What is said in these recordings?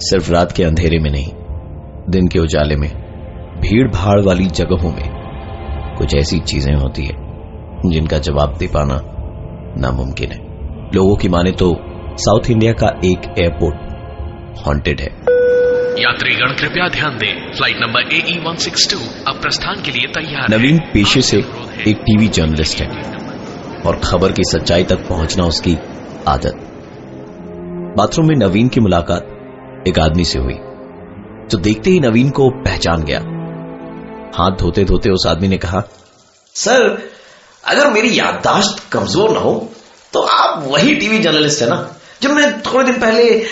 सिर्फ रात के अंधेरे में नहीं, दिन के उजाले में, भीड़ भाड़ वाली जगहों में कुछ ऐसी चीजें होती है जिनका जवाब दे पाना नामुमकिन है। लोगों की माने तो साउथ इंडिया का एक एयरपोर्ट हॉन्टेड है। यात्रीगण कृपया ध्यान दें, फ्लाइट नंबर AE 162 अब प्रस्थान के लिए तैयार है। नवीन पेशे से एक टीवी जर्नलिस्ट है और खबर की सच्चाई तक पहुंचना उसकी आदत। बाथरूम में नवीन की मुलाकात एक आदमी से हुई जो देखते ही नवीन को पहचान गया। हाथ धोते धोते उस आदमी ने कहा, सर, अगर मेरी याददाश्त कमजोर ना हो तो आप वही टीवी जर्नलिस्ट है ना जो मैं थोड़े दिन पहले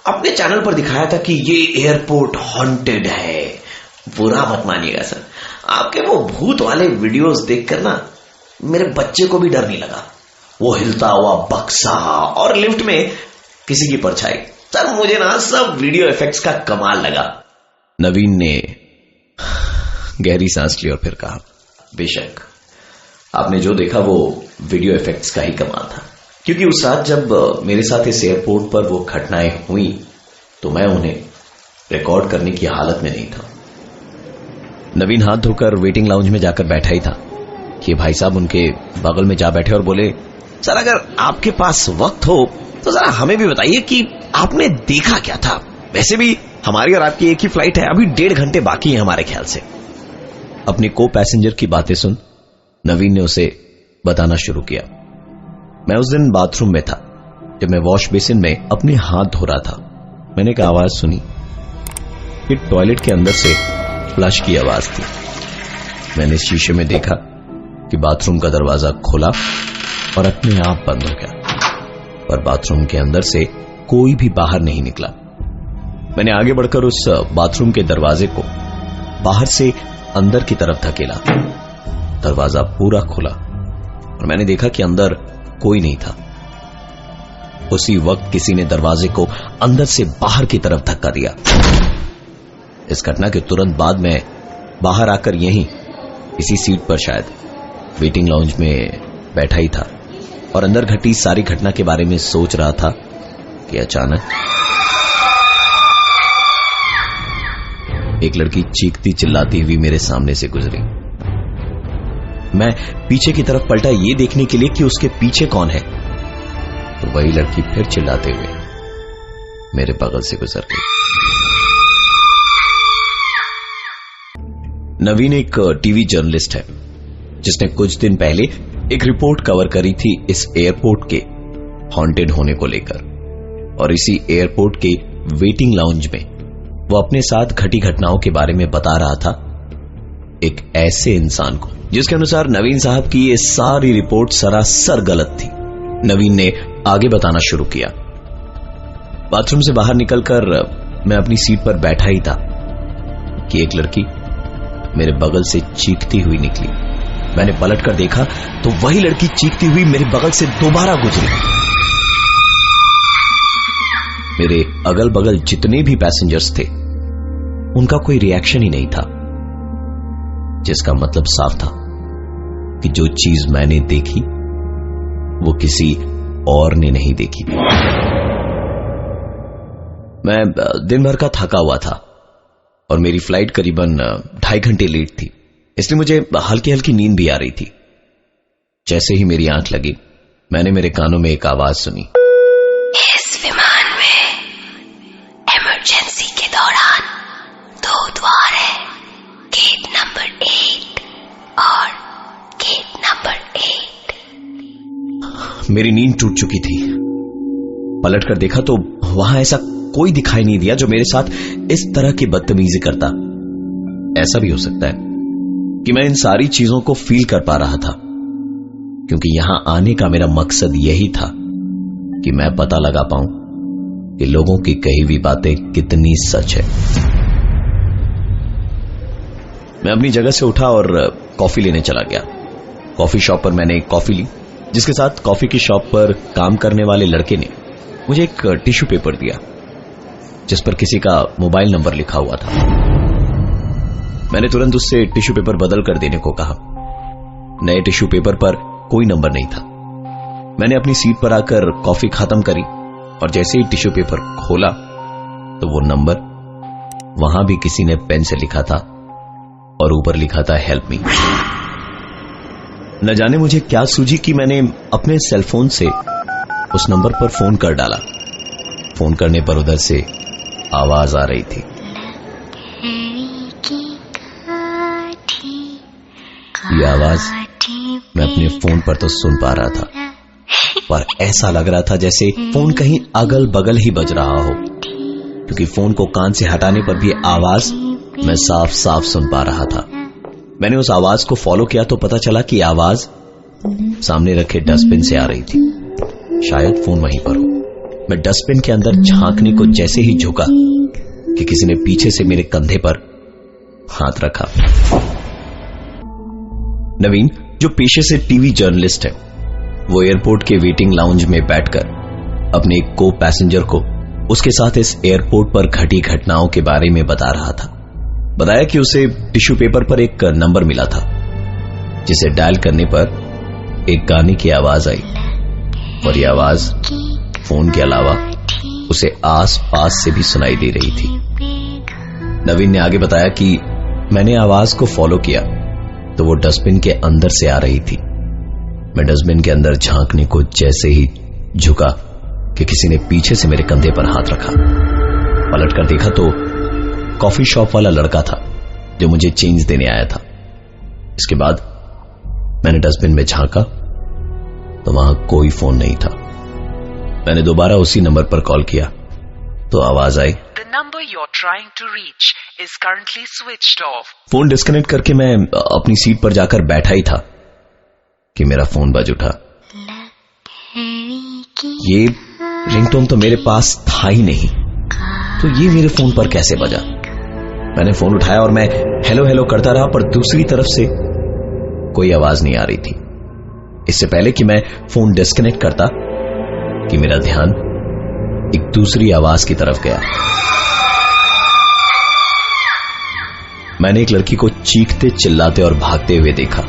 अपने चैनल पर दिखाया था कि ये एयरपोर्ट हॉन्टेड है। बुरा मत मानिएगा सर, आपके वो भूत वाले वीडियोस देखकर ना मेरे बच्चे को भी डर नहीं लगा। वो हिलता हुआ बक्सा और लिफ्ट में किसी की परछाई, सर मुझे ना सब वीडियो इफेक्ट्स का कमाल लगा। नवीन ने गहरी सांस ली और फिर कहा, बेशक आपने जो देखा वो वीडियो इफेक्ट्स का ही कमाल था, क्योंकि उस रात जब मेरे साथ इस एयरपोर्ट पर वो घटनाएं हुई तो मैं उन्हें रिकॉर्ड करने की हालत में नहीं था। नवीन हाथ धोकर वेटिंग लाउंज में जाकर बैठा ही था कि भाई साहब उनके बगल में जा बैठे और बोले, सर अगर आपके पास वक्त हो तो जरा हमें भी बताइए कि आपने देखा क्या था। वैसे भी हमारी और आपकी एक ही फ्लाइट है, अभी 1.5 घंटे बाकी है हमारे ख्याल से। अपने को पैसेंजर की बातें सुन नवीन ने उसे बताना शुरू किया। मैं उस दिन बाथरूम में था जब मैं वॉश बेसिन में अपने हाथ धो रहा था। मैंने एक आवाज सुनी कि टॉयलेट के अंदर से फ्लश की आवाज थी। मैंने शीशे में देखा कि बाथरूम का दरवाजा खुला और अपने आप बंद हो गया, पर बाथरूम के अंदर से कोई भी बाहर नहीं निकला। मैंने आगे बढ़कर उस बाथरूम के दरवाजे को बाहर से अंदर की तरफ धकेला। दरवाजा पूरा खुला और मैंने देखा कि अंदर कोई नहीं था। उसी वक्त किसी ने दरवाजे को अंदर से बाहर की तरफ धक्का दिया। इस घटना के तुरंत बाद मैं बाहर आकर यहीं इसी सीट पर शायद वेटिंग लाउंज में बैठा ही था और अंदर घटी सारी घटना के बारे में सोच रहा था कि अचानक एक लड़की चीखती चिल्लाती हुई मेरे सामने से गुजरी। मैं पीछे की तरफ पलटा ये देखने के लिए कि उसके पीछे कौन है, तो वही लड़की फिर चिल्लाते हुए मेरे बगल से गुजर गई। नवीन एक टीवी जर्नलिस्ट है जिसने कुछ दिन पहले एक रिपोर्ट कवर करी थी इस एयरपोर्ट के हॉन्टेड होने को लेकर, और इसी एयरपोर्ट के वेटिंग लाउंज में वो अपने साथ घटी घटनाओं के बारे में बता रहा था एक ऐसे इंसान को जिसके अनुसार नवीन साहब की ये सारी रिपोर्ट सरासर गलत थी। नवीन ने आगे बताना शुरू किया। बाथरूम से बाहर निकलकर मैं अपनी सीट पर बैठा ही था कि एक लड़की मेरे बगल से चीखती हुई निकली। मैंने पलटकर देखा तो वही लड़की चीखती हुई मेरे बगल से दोबारा गुजरी। मेरे अगल बगल जितने भी पैसेंजर्स थे उनका कोई रिएक्शन ही नहीं था, जिसका मतलब साफ था कि जो चीज मैंने देखी वो किसी और ने नहीं देखी। मैं दिन भर का थका हुआ था और मेरी फ्लाइट करीबन 2.5 घंटे लेट थी, इसलिए मुझे हल्की हल्की नींद भी आ रही थी। जैसे ही मेरी आंख लगी मैंने मेरे कानों में एक आवाज सुनी, इस विमान में इमरजेंसी के दौरान 2 द्वार है, गेट नंबर 8 और गेट नंबर 8। मेरी नींद टूट चुकी थी। पलटकर देखा तो वहां ऐसा कोई दिखाई नहीं दिया जो मेरे साथ इस तरह की बदतमीजी करता। ऐसा भी हो सकता है कि मैं इन सारी चीजों को फील कर पा रहा था, क्योंकि यहां आने का मेरा मकसद यही था कि मैं पता लगा पाऊं कि लोगों की कही हुई बातें कितनी सच है। मैं अपनी जगह से उठा और कॉफी लेने चला गया। कॉफी शॉप पर मैंने एक कॉफी ली, जिसके साथ कॉफी की शॉप पर काम करने वाले लड़के ने मुझे एक टिश्यू पेपर दिया जिस पर किसी का मोबाइल नंबर लिखा हुआ था। मैंने तुरंत उससे टिश्यू पेपर बदल कर देने को कहा। नए टिश्यू पेपर पर कोई नंबर नहीं था। मैंने अपनी सीट पर आकर कॉफी खत्म करी और जैसे ही टिश्यू पेपर खोला तो वो नंबर वहां भी किसी ने पेन से लिखा था और ऊपर लिखा था हेल्प मी। न जाने मुझे क्या सूझी कि मैंने अपने सेलफोन से उस नंबर पर फोन कर डाला। फोन करने पर उधर से आवाज आ रही थी। ये आवाज मैं अपने फोन पर तो सुन पा रहा था, पर ऐसा लग रहा था जैसे फोन कहीं अगल बगल ही बज रहा हो, क्योंकि फोन को कान से हटाने पर भी आवाज मैं साफ साफ सुन पा रहा था। मैंने उस आवाज को फॉलो किया तो पता चला कि आवाज सामने रखे डस्टबिन से आ रही थी। शायद फोन वहीं पर हो। मैं डस्टबिन के अंदर झांकने को जैसे ही झुका कि किसी ने पीछे से मेरे कंधे पर हाथ रखा। नवीन, जो पेशे से टीवी जर्नलिस्ट है, वो एयरपोर्ट के वेटिंग लाउंज में बैठकर अपने एक को पैसेंजर को उसके साथ इस एयरपोर्ट पर घटी घटनाओं के बारे में बता रहा था। बताया कि उसे टिश्यू पेपर पर एक नंबर मिला था जिसे डायल करने पर एक गाने की आवाज आई, और यह आवाज फोन के अलावा उसे आस पास से भी सुनाई दे रही थी। नवीन ने आगे बताया कि मैंने आवाज को फॉलो किया तो वो डस्टबिन के अंदर से आ रही थी। मैं डस्टबिन के अंदर झांकने को जैसे ही झुका कि किसी ने पीछे से मेरे कंधे पर हाथ रखा। पलट कर देखा तो कॉफी शॉप वाला लड़का था जो मुझे चेंज देने आया था। इसके बाद मैंने डस्टबिन में झांका तो वहां कोई फोन नहीं था। मैंने दोबारा उसी नंबर पर कॉल किया तो आवाज आई, The number you're trying to reach is currently switched off. Phone disconnect करके मैं अपनी सीट पर जाकर बैठा ही था कि मेरा फोन बज उठा। ये रिंगटोन तो मेरे पास था ही नहीं, तो ये मेरे फोन पर कैसे बजा? मैंने फोन उठाया और मैं हेलो हेलो करता रहा, पर दूसरी तरफ से कोई आवाज नहीं आ रही थी। इससे पहले कि मैं फोन डिस्कनेक्ट करता कि मेरा ध्यान एक दूसरी आवाज की तरफ गया। मैंने एक लड़की को चीखते चिल्लाते और भागते हुए देखा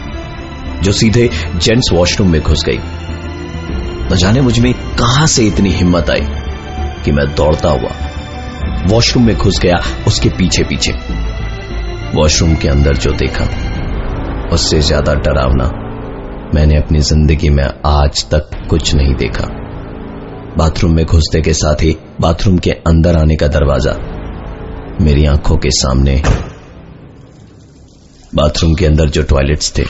जो सीधे जेंट्स वॉशरूम में घुस गई। न जाने मुझ में कहां से इतनी हिम्मत आई कि मैं दौड़ता हुआ वॉशरूम में घुस गया उसके पीछे पीछे। वॉशरूम के अंदर जो देखा उससे ज्यादा डरावना मैंने अपनी जिंदगी में आज तक कुछ नहीं देखा। बाथरूम में घुसते के साथ ही बाथरूम के अंदर आने का दरवाजा मेरी आंखों के सामने। बाथरूम के अंदर जो टॉयलेट्स थे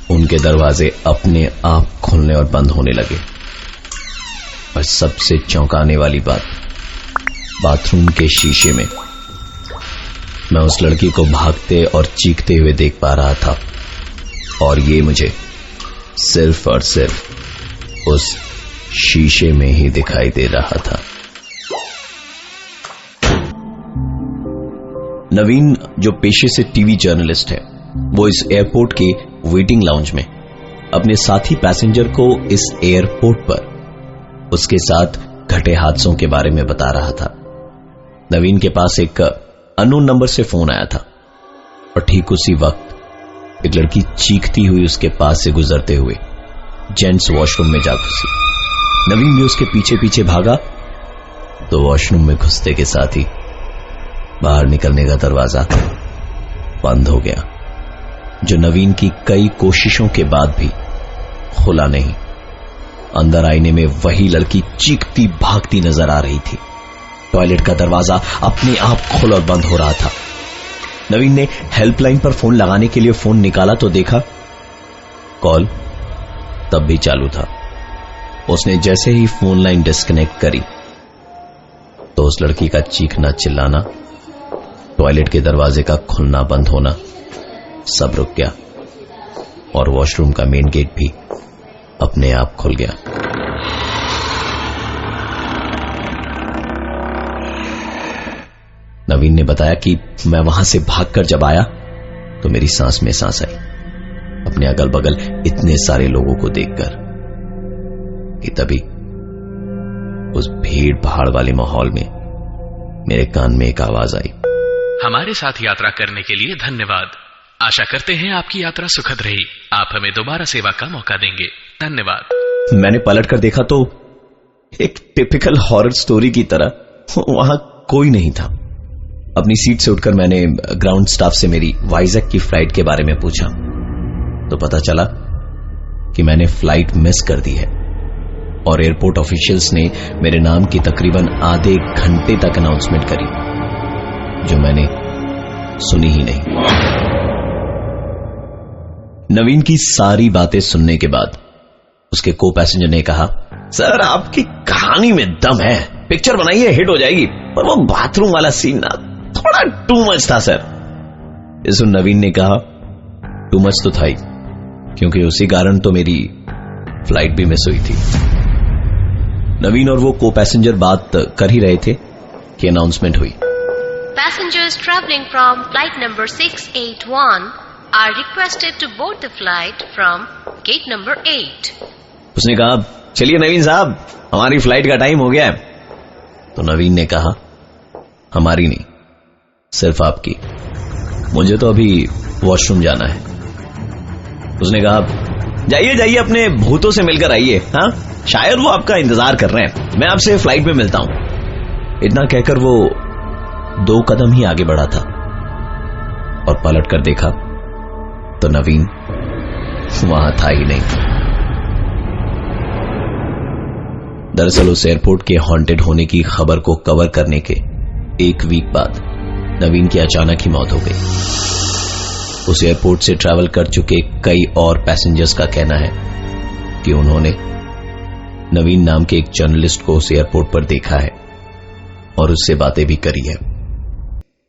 उनके दरवाजे अपने आप खुलने और बंद होने लगे। और सबसे चौंकाने वाली बात, बाथरूम के शीशे में मैं उस लड़की को भागते और चीखते हुए देख पा रहा था, और ये मुझे सिर्फ और सिर्फ उस शीशे में ही दिखाई दे रहा था। नवीन, जो पेशे से टीवी जर्नलिस्ट है, वो इस एयरपोर्ट के वेटिंग लाउंज में अपने साथी पैसेंजर को इस एयरपोर्ट पर उसके साथ घटे हादसों के बारे में बता रहा था। नवीन के पास एक अननोन नंबर से फोन आया था और ठीक उसी वक्त एक लड़की चीखती हुई उसके पास से गुजरते हुए जेंट्स वॉशरूम में जा घुसी। नवीन भी उसके पीछे पीछे भागा तो वॉशरूम में घुसते के साथ ही बाहर निकलने का दरवाजा बंद हो गया, जो नवीन की कई कोशिशों के बाद भी खुला नहीं। अंदर आईने में वही लड़की चीखती भागती नजर आ रही थी। टॉयलेट का दरवाजा अपने आप खुल और बंद हो रहा था। नवीन ने हेल्पलाइन पर फोन लगाने के लिए फोन निकाला तो देखा कॉल तब भी चालू था। उसने जैसे ही फोन लाइन डिस्कनेक्ट करी तो उस लड़की का चीखना चिल्लाना, टॉयलेट के दरवाजे का खुलना बंद होना सब रुक गया और वॉशरूम का मेन गेट भी अपने आप खुल गया। नवीन ने बताया कि मैं वहां से भागकर जब आया तो मेरी सांस में सांस आई, अपने अगल बगल इतने सारे लोगों को देखकर, कि तभी उस भीड़ भाड़ वाले माहौल में मेरे कान में एक आवाज आई, हमारे साथ यात्रा करने के लिए धन्यवाद। आशा करते हैं आपकी यात्रा सुखद रही। आप हमें दोबारा सेवा का मौका देंगे। धन्यवाद। मैंने पलट कर देखा तो एक टिपिकल हॉरर स्टोरी की तरह वहां कोई नहीं था। अपनी सीट से उठकर मैंने ग्राउंड स्टाफ से मेरी वाइजैक की फ्लाइट के बारे में पूछा तो पता चला कि मैंने फ्लाइट मिस कर दी है और एयरपोर्ट ऑफिशियल्स ने मेरे नाम की तकरीबन आधे घंटे तक अनाउंसमेंट करी, जो मैंने सुनी ही नहीं। नवीन की सारी बातें सुनने के बाद उसके को पैसेंजर ने कहा, सर आपकी कहानी में दम है, पिक्चर बनाइए, हिट हो जाएगी, पर वो बाथरूम वाला सीन ना थोड़ा टू मच था सर। इस नवीन ने कहा, टू मच तो था ही, क्योंकि उसी कारण तो मेरी फ्लाइट भी मिस हुई थी। नवीन और वो को पैसेंजर बात कर ही रहे थे कि अनाउंसमेंट हुई। Passengers traveling from flight number 681 are requested to board the flight from gate number 8. उसने कहा, चलिए नवीन साहब, हमारी फ्लाइट का टाइम हो गया है। तो नवीन ने कहा, हमारी नहीं, सिर्फ आपकी, मुझे तो अभी वॉशरूम जाना है। उसने कहा, जाइए जाइए, अपने भूतों से मिलकर आइए, हाँ, शायद वो आपका इंतजार कर रहे हैं, मैं आपसे फ्लाइट में मिलता हूं। इतना कहकर वो 2 कदम ही आगे बढ़ा था और पलट कर देखा तो नवीन वहां था ही नहीं। दरअसल उस एयरपोर्ट के हॉन्टेड होने की खबर को कवर करने के 1 वीक बाद नवीन की अचानक ही मौत हो गई। उस एयरपोर्ट से ट्रैवल कर चुके कई और पैसेंजर्स का कहना है कि उन्होंने नवीन नाम के एक जर्नलिस्ट को उस एयरपोर्ट पर देखा है और उससे बातें भी करी है।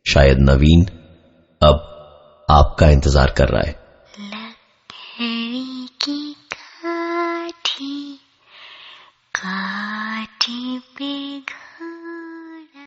शायद नवीन अब आपका इंतजार कर रहा है। लकड़ी की काठी काठी पे